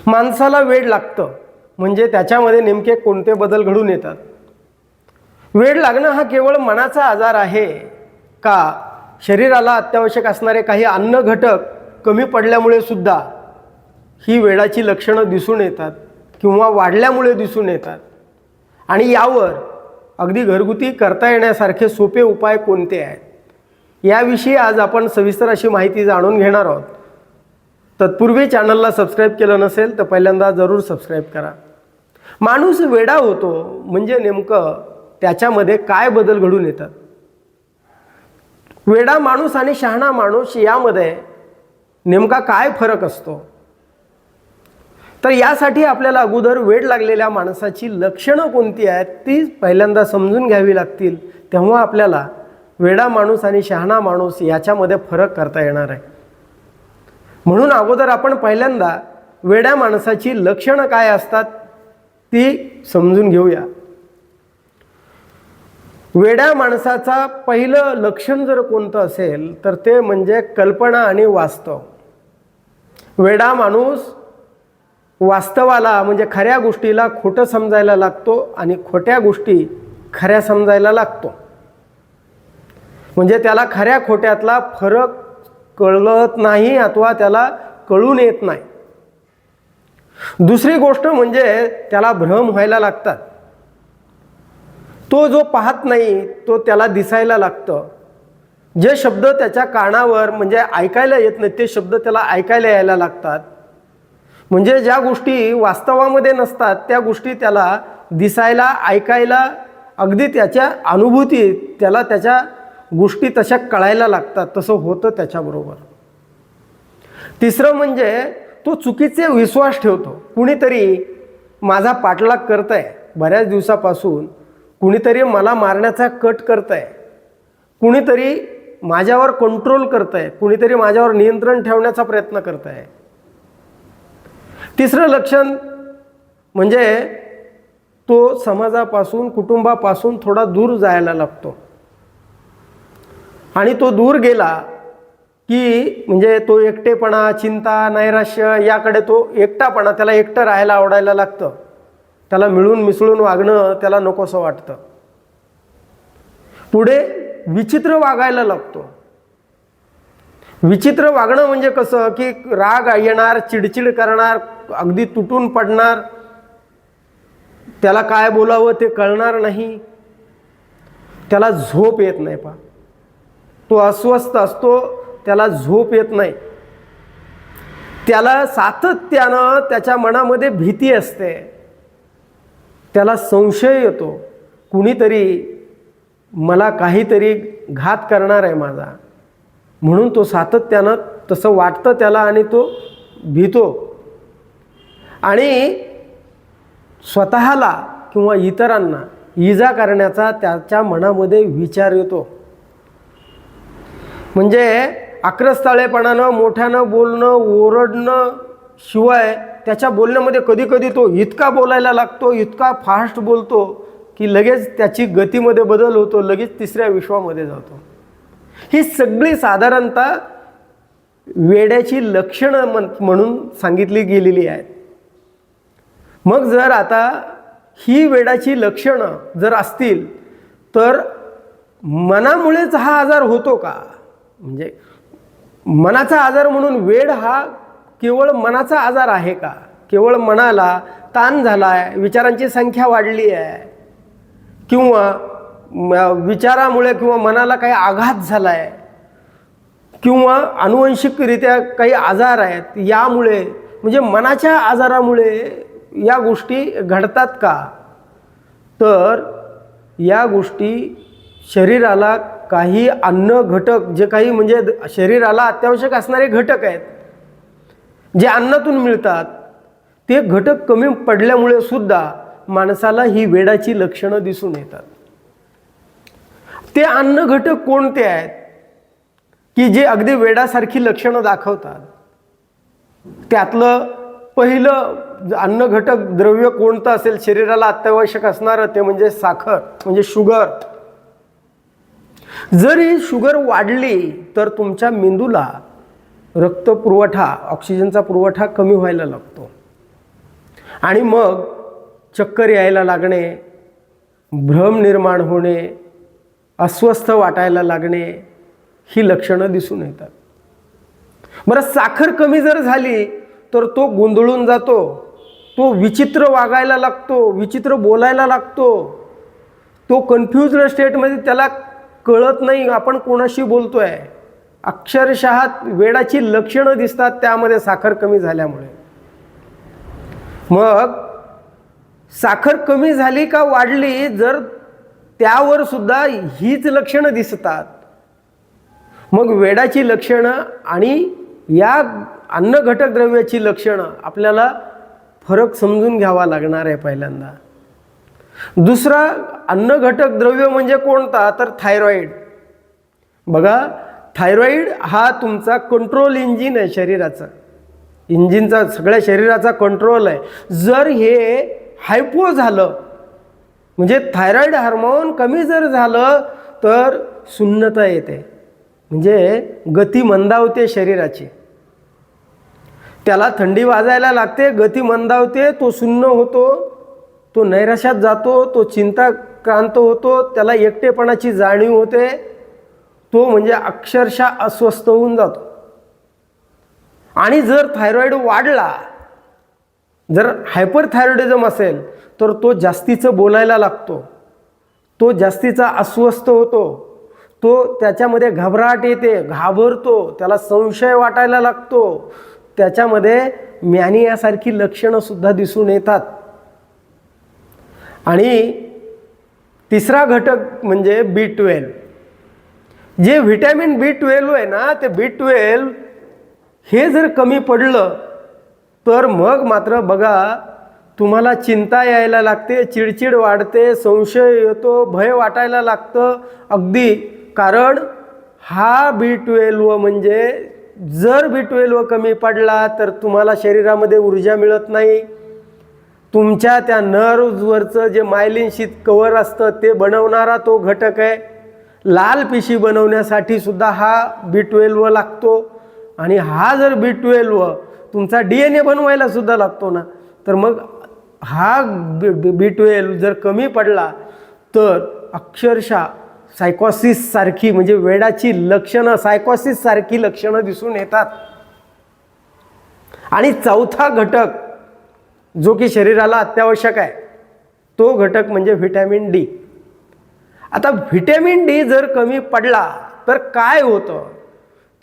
माणसाला वेड लागतं म्हणजे त्याच्यामध्ये नेमके कोणते बदल घडून येतात? वेड लागणं हा केवळ मनाचा आजार आहे का शरीराला अत्यावश्यक असणारे काही अन्न घटक कमी पडल्यामुळे सुद्धा ही वेडाची लक्षणं दिसून येतात किंवा वाढल्यामुळे दिसून येतात? आणि यावर अगदी घरगुती करता येण्यासारखे सोपे उपाय कोणते आहेत, याविषयी आज आपण सविस्तर अशी माहिती जाणून घेणार आहोत. तत्पूर्वी चॅनलला सबस्क्राईब केलं नसेल तर पहिल्यांदा जरूर सबस्क्राईब करा. माणूस वेडा होतो म्हणजे नेमकं त्याच्यामध्ये काय बदल घडून येतात? वेडा माणूस आणि शहाणा माणूस यामध्ये नेमका काय फरक असतो? तर यासाठी आपल्याला अगोदर वेड लागलेल्या माणसाची लक्षणं कोणती आहेत ती पहिल्यांदा समजून घ्यावी लागतील. तेव्हा आपल्याला वेडा माणूस आणि शहाणा माणूस याच्यामध्ये फरक करता येणार आहे. म्हणून अगोदर आपण पहिल्यांदा वेड्या माणसाची लक्षणं काय असतात ती समजून घेऊया. वेड्या माणसाचा पहिलं लक्षण जर कोणतं असेल तर ते म्हणजे कल्पना आणि वास्तव. वेडा माणूस वास्तवाला म्हणजे खऱ्या गोष्टीला खोटं समजायला लागतो आणि खोट्या गोष्टी खऱ्या समजायला लागतो. म्हणजे त्याला खऱ्या खोट्यातला फरक कळत नाही अथवा त्याला कळून येत नाही. दुसरी गोष्ट म्हणजे त्याला भ्रम व्हायला लागतात. तो जो पाहत नाही तो त्याला दिसायला लागतं. जे शब्द त्याच्या कानावर म्हणजे ऐकायला येत नाही ते शब्द त्याला ऐकायला यायला लागतात. म्हणजे ज्या गोष्टी वास्तवामध्ये नसतात त्या गोष्टी त्याला दिसायला ऐकायला अगदी त्याच्या अनुभूती त्याला त्याच्या गोष्टी तशा कळायला लागतात. तसं होतं त्याच्याबरोबर. तिसरं म्हणजे तो चुकीचे विश्वास ठेवतो. कुणीतरी माझा पाठलाग करत आहे बऱ्याच दिवसापासून, कुणीतरी मला मारण्याचा कट करत आहे, कुणीतरी माझ्यावर कंट्रोल करत आहे, कुणीतरी माझ्यावर नियंत्रण ठेवण्याचा प्रयत्न करत आहे. तिसरं लक्षण म्हणजे तो समाजापासून कुटुंबापासून थोडा दूर जायला लागतो. आणि तो दूर गेला की म्हणजे तो एकटेपणा, चिंता, नैराश्य याकडे तो एकटापणा, त्याला एकटं राहायला आवडायला लागतं. त्याला मिळून मिसळून वागणं त्याला नकोसं वाटतं. पुढे विचित्र वागायला लागतो. विचित्र वागणं म्हणजे कसं की राग येणार, चिडचिड करणार, अगदी तुटून पडणार, त्याला काय बोलावं ते कळणार नाही, त्याला झोप येत नाही. पहा, तो अस्वस्थ असतो, त्याला झोप येत नाही, त्याला सातत्यानं त्याच्या मनामध्ये भीती असते, त्याला संशय येतो, कुणीतरी मला काहीतरी घात करणार आहे माझा, म्हणून तो सातत्यानं तसं वाटतं त्याला आणि तो भीतो. आणि स्वतःला किंवा इतरांना इजा करण्याचा त्याच्या मनामध्ये विचार येतो. म्हणजे आक्रस्ताळेपणानं मोठ्यानं बोलणं, ओरडणं शिवाय त्याच्या बोलण्यामध्ये कधी कधी तो इतका बोलायला लागतो, इतका फास्ट बोलतो की लगेच त्याची गतीमध्ये बदल होतो, लगेच तिसऱ्या विश्वामध्ये जातो. ही सगळी साधारणतः वेड्याची लक्षणं म्हणून सांगितली गेलेली आहेत. मग जर आता ही वेडाची लक्षणं जर असतील तर मनामुळेच हा आजार होतो का? म्हणजे मनाचा आजार म्हणून वेड हा केवळ मनाचा आजार आहे का? केवळ मनाला ताण झाला आहे, विचारांची संख्या वाढली आहे, किंवा विचारामुळे किंवा मनाला काही आघात झाला आहे, किंवा अनुवंशिकरित्या काही आजार आहेत, यामुळे म्हणजे मनाच्या आजारामुळे या गोष्टी घडतात का? तर या गोष्टी शरीराला काही अन्न घटक जे काही म्हणजे शरीराला अत्यावश्यक असणारे घटक आहेत जे अन्नातून मिळतात ते घटक कमी पडल्यामुळे सुद्धा माणसाला ही वेडाची लक्षणं दिसून येतात. ते अन्न घटक कोणते आहेत की जे अगदी वेडासारखी लक्षणं दाखवतात? त्यातलं पहिलं अन्न घटक द्रव्य कोणतं असेल शरीराला अत्यावश्यक असणारं ते म्हणजे साखर, म्हणजे शुगर. जर ही शुगर वाढली तर तुमच्या मेंदूला रक्तपुरवठा, ऑक्सिजनचा पुरवठा कमी व्हायला लागतो. आणि मग चक्कर यायला लागणे, भ्रम निर्माण होणे, अस्वस्थ वाटायला लागणे ही लक्षणं दिसून येतात. बरं, साखर कमी जर झाली तर तो गोंधळून जातो, तो विचित्र वागायला लागतो, विचित्र बोलायला लागतो, तो कन्फ्युज्ड स्टेटमध्ये, त्याला कळत नाही आपण कोणाशी बोलतोय. अक्षरशः वेडाची लक्षणं दिसतात त्यामध्ये साखर कमी झाल्यामुळे. मग साखर कमी झाली का वाढली, जर त्यावर सुद्धा हीच लक्षणं दिसतात, मग वेडाची लक्षणं आणि या अन्न घटक द्रव्याची लक्षणं आपल्याला फरक समजून घ्यावा लागणार आहे पहिल्यांदा. दुसरा अन्न घटक द्रव्य म्हणजे कोणता, तर थायरॉइड. बघा, थायरॉइड हा तुमचा कंट्रोल इंजिन आहे, शरीराचा इंजिनचा, सगळ्या शरीराचा कंट्रोल आहे. जर हे हायपो झालं म्हणजे थायरॉइड हार्मोन कमी जर झालं तर सुन्नता येते, म्हणजे गती मंदावते शरीराची. त्याला थंडी वाजायला लागते, गती मंदावते, तो सुन्न होतो, तो नैराश्यात जातो, तो चिंताक्रांत होतो, त्याला एकटेपणाची जाणीव होते, तो म्हणजे अक्षरशः अस्वस्थ होऊन जातो. आणि जर थायरॉइड वाढला, जर हायपरथायरॉइडिझम असेल तर तो जास्तीचं बोलायला लागतो, तो जास्तीचा अस्वस्थ होतो, तो त्याच्यामध्ये घबराट येते, घाबरतो, त्याला संशय वाटायला लागतो, त्याच्यामध्ये मॅनियासारखी लक्षणं सुद्धा दिसून येतात. आणि तिसरा घटक म्हणजे B12. जे व्हिटॅमिन B12 आहे ना, ते B12 हे जर कमी पडलं तर मग मात्र बघा, तुम्हाला चिंता यायला लागते, चिडचिड वाढते, संशय येतो, भय वाटायला लागतं अगदी. कारण हा B12 म्हणजे जर B12 कमी पडला तर तुम्हाला शरीरामध्ये ऊर्जा मिळत नाही. तुमच्या त्या नर्व्हजवरचं जे मायलिन शीथ कवर असतं ते बनवणारा तो घटक आहे. लाल पेशी बनवण्यासाठी सुद्धा हा B12 लागतो. आणि हा जर B12 तुमचा DNA बनवायला सुद्धा लागतो ना, तर मग हा B12 जर कमी पडला तर अक्षरशः सायकोसिस सारखी, म्हणजे वेडाची लक्षणं, सायकोसिस सारखी लक्षणं दिसून येतात. आणि चौथा घटक जो की शरीराला अत्यावश्यक आहे, तो घटक म्हणजे व्हिटॅमिन D. आता व्हिटॅमिन D जर कमी पडला तर काय होतं,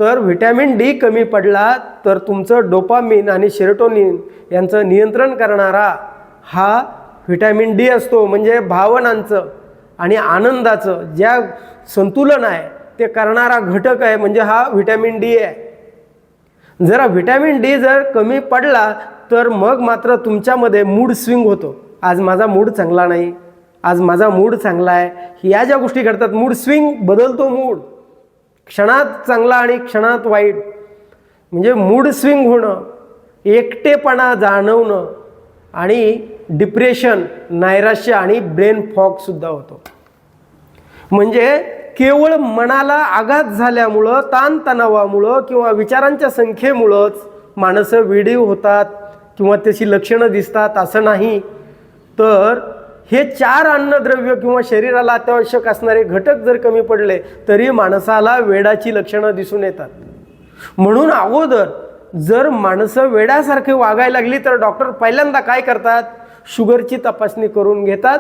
तर व्हिटॅमिन D कमी पडला तर तुमचं डोपामिन आणि सेरोटोनिन यांचं नियंत्रण करणारा हा व्हिटॅमिन D असतो. म्हणजे भावनांचं आणि आनंदाचं ज्या संतुलन आहे ते करणारा घटक आहे, म्हणजे हा व्हिटॅमिन D आहे. जरा व्हिटॅमिन D जर कमी पडला तर मग मात्र तुमच्यामध्ये मूड स्विंग होतो. आज माझा मूड चांगला नाही, आज माझा मूड चांगला आहे, ह्या ज्या गोष्टी घडतात, मूड स्विंग बदलतो. मूड क्षणात चांगला आणि क्षणात वाईट, म्हणजे मूड स्विंग होणं, एकटेपणा जाणवणं आणि डिप्रेशन, नैराश्य आणि ब्रेन फॉग सुद्धा होतो. म्हणजे केवळ मनाला आघात झाल्यामुळं, ताणतणावामुळं किंवा विचारांच्या संख्येमुळंच माणसं वेडी होतात किंवा त्याची लक्षणं दिसतात असं नाही. तर हे 4 अन्नद्रव्य किंवा शरीराला अत्यावश्यक असणारे घटक जर कमी पडले तरी माणसाला वेडाची लक्षणं दिसून येतात. म्हणून अगोदर जर माणसं वेडासारखे वागायला लागली तर डॉक्टर पहिल्यांदा काय करतात, शुगरची तपासणी करून घेतात,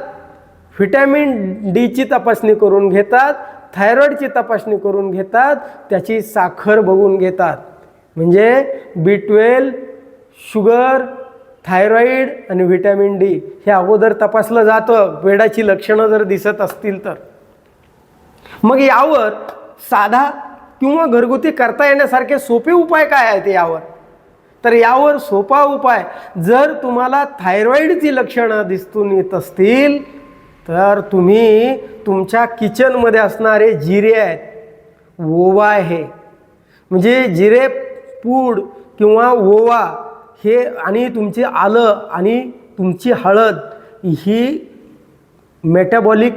व्हिटॅमिन Dची तपासणी करून घेतात, थायरॉइडची तपासणी करून घेतात, त्याची साखर बघून घेतात. म्हणजे B12, शुगर, थायरॉइड आणि व्हिटॅमिन D हे अगोदर तपासलं जातं वेडाची लक्षणं जर दिसत असतील तर. मग यावर साधा किंवा घरगुती करता येण्यासारखे सोपे उपाय काय आहेत यावर, तर यावर सोपा उपाय, जर तुम्हाला थायरॉइडची लक्षणं दिसून येत असतील तर तुम्ही तुमच्या किचनमध्ये असणारे जिरे आहेत, ओवा आहे, म्हणजे जिरे पूड किंवा ओवा हे आणि तुमचे आलं आणि तुमची हळद ही मेटाबॉलिक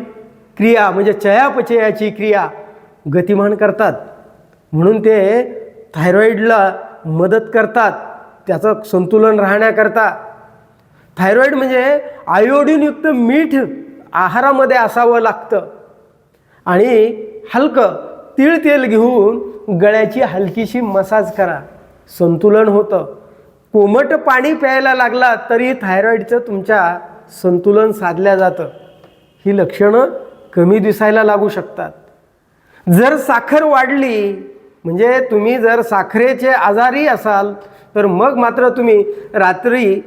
क्रिया म्हणजे चयापचयाची क्रिया गतिमान करतात. म्हणून ते थायरॉइडला मदत करतात त्याचं संतुलन राहण्याकरता. थायरॉईड म्हणजे आयोडीनयुक्त मीठ आहारामध्ये असावं लागतं आणि हलकं तीळ तेल घेऊन गळ्याची हलकीशी मसाज करा, संतुलन होतं. कोमट पाणी प्यायला लागला तरी थायरॉईडचं तुमच्या संतुलन साधल्या जातं. ही लक्षणं कमी दिसायला लागू शकतात. जर साखर वाढली म्हणजे तुम्ही जर साखरेचे आजारी असाल तर मग मात्र तुम्ही रात्री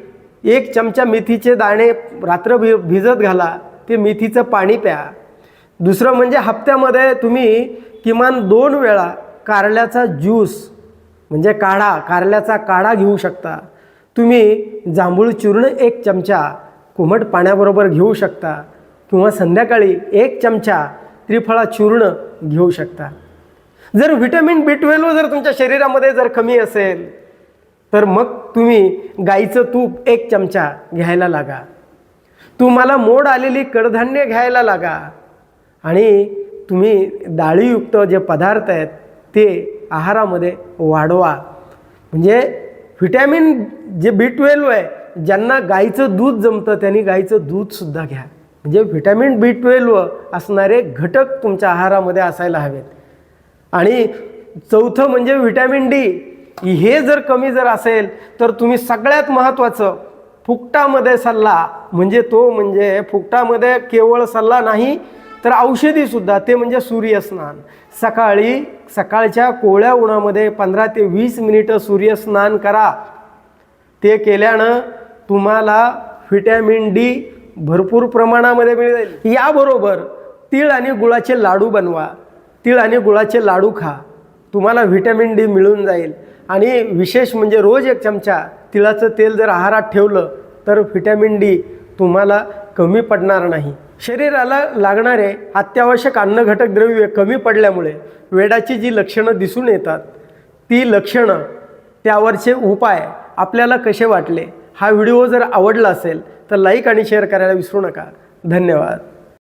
1 चमचा मेथीचे दाणे रात्र भिजत घाला, ते मेथीचं पाणी प्या. दुसरं म्हणजे हप्त्यामध्ये तुम्ही किमान 2 वेळा कारल्याचा ज्यूस म्हणजे कारल्याचा काढा घेऊ शकता. तुम्ही जांभूळ चूर्ण 1 चमचा कोमट पाण्याबरोबर घेऊ शकता किंवा संध्याकाळी 1 चमचा त्रिफळा चूर्ण घेऊ शकता. जर व्हिटॅमिन B12 जर तुमच्या शरीरामध्ये जर कमी असेल तर मग तुम्ही गाईचं तूप 1 चमचा घ्यायला लागा. तुम्हाला मोड आलेली कडधान्य घ्यायला लागा आणि तुम्ही डाळीयुक्त जे पदार्थ आहेत ते आहारामध्ये वाढवा. म्हणजे व्हिटॅमिन जे B12 आहे, ज्यांना गाईचं दूध जमतं त्यांनी गाईचं दूधसुद्धा घ्या. म्हणजे व्हिटॅमिन B12 असणारे घटक तुमच्या आहारामध्ये असायला हवेत. आणि चौथं म्हणजे व्हिटॅमिन D. हे जर कमी जर असेल तर तुम्ही सगळ्यात महत्त्वाचं फुकटामध्ये सल्ला म्हणजे फुकटामध्ये केवळ सल्ला नाही तर औषधीसुद्धा, ते म्हणजे सूर्यस्नान. सकाळच्या कोवळ्या उन्हामध्ये 15 ते 20 मिनिटं सूर्यस्नान करा. ते केल्यानं तुम्हाला व्हिटॅमिन D भरपूर प्रमाणामध्ये मिळेल. याबरोबर तीळ आणि गुळाचे लाडू बनवा. तीळ आणि गुळाचे लाडू खा, तुम्हाला व्हिटॅमिन D मिळून जाईल. आणि विशेष म्हणजे रोज 1 चमचा तिळाचं तेल जर आहारात ठेवलं तर व्हिटॅमिन D तुम्हाला कमी पडणार नाही. शरीराला लागणारे अत्यावश्यक अन्नघटक द्रव्ये कमी पडल्यामुळे वेडाची जी लक्षणं दिसून येतात ती लक्षणं, त्यावरचे उपाय आपल्याला कसे वाटले, हा व्हिडिओ जर आवडला असेल तर लाईक आणि शेअर करायला विसरू नका. धन्यवाद.